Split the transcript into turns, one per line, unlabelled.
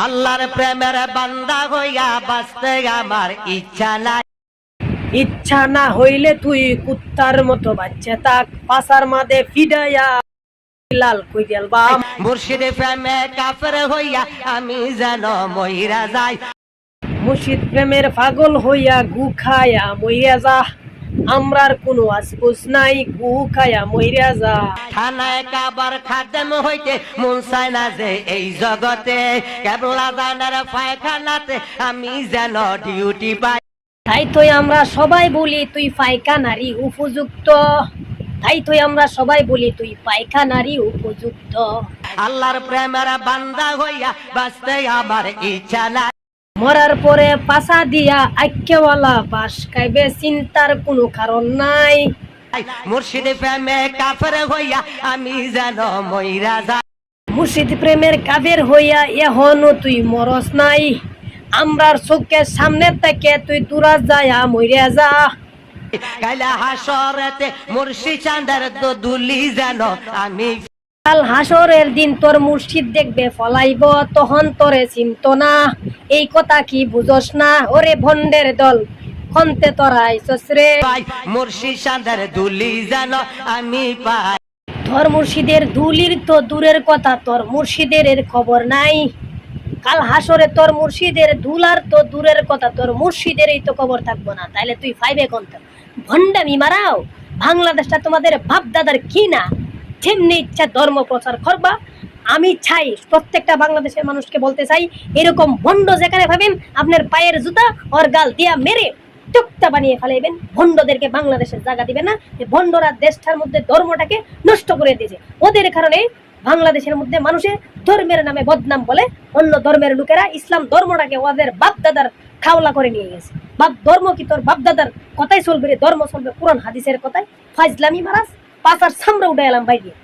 আল্লাহর প্রেমের বান্দা হইয়া বাঁচতে আমার ইচ্ছা নাই।
ইচ্ছা না হইলে তুই কুত্তার মতো বাচ্চা তাক পাশার মাঝে ফিডাইয়া লাল কইরাল বাম।
মুর্শিদের প্রেমে কাফের হইয়া আমি যেন মইরা যাই।
মুর্শিদ প্রেমের পাগল হইয়া গু খায়া মইরা যা। আমরার কোনো আসপুস নাই, গু খায়া মইরা যা।
থানায় কাবার খাদেম হইতে মন চায় না যে এই জগতে, কেবল আজানের পায়খানাতে আমি যেন ডিউটি পাই।
তাই তো আমরা সবাই বলি তুই পায়খানারই উপযুক্ত। তাই তো আমরা সবাই বলি তুই পায়খানারই উপযুক্ত।
আল্লাহর প্রেমের বান্দা হইয়া বাঁচতে আমার ইচ্ছা নাই।
মরার পরে পাশা দিয়া আইক্যওয়ালা বাস খাইবে, চিন্তার কোনো কারণ নাই।
মুর্শিদ প্রেমে কাফের হইয়া আমি যেন মইরা যাই।
মুর্শিদ প্রেমের কাবের হইয়া এখনো তুই মরস নাই। আমরার চোখের সামনে থেকে তুই দূরা যায়া মইরা যা।
কাইলা হাসরেতে মুর্শিদ চাঁদের দুলি যেন আমি।
কাল হাসরের দিন তোর মুর্শিদ দেখবে ফলাইব, তখন তোরে চিনত না। এই কথা কি বুঝস না? ওরে ভন্ডের দল, খন্তে তোরা আইছস রে।
মুর্শিদ চাঁদের দুলি যেন আমি পাই।
তোর মুর্শিদের দুলির তো দূরের কথা, তোর মুর্শিদের এর খবর নাই। কাল হাসরে তোর মুর্শিদের দুলার তো দূরের কথা, তোর মুর্শিদের এই তো খবর থাকবো না। তাইলে তুই পাইবে কোন? ভন্ডামি মারাও। বাংলাদেশটা তোমাদের বাপ দাদার কি না? যেমনি ইচ্ছা ধর্ম প্রচার করবা। আমি চাই প্রত্যেকটা বাংলাদেশের মানুষকে বলতে চাই, এরকম ভণ্ড যেখানে ভাবেন আপনার পায়ের জুতা ওর গাল দিয়া মেরে টুকটা বানিয়ে ফেলাইবেন। ভণ্ডদেরকে বাংলাদেশের জায়গা দিবে না। ভণ্ডরা দেশটার মধ্যে ধর্মটাকে নষ্ট করে দিয়েছে। ওদের কারণে বাংলাদেশের মধ্যে মানুষের ধর্মের নামে বদনাম বলে অন্য ধর্মের লোকেরা ইসলাম ধর্মটাকে ওদের বাপ দাদার খাওলা করে নিয়ে গেছে। বাপ ধর্ম কি তোর বাপ দাদার কথাই চলবে রে? ধর্ম চলবে কোরআন হাদিসের কথায়। ফাজলামি মারাস, পাঁচার সামরা উঠে এলাম বাইরে।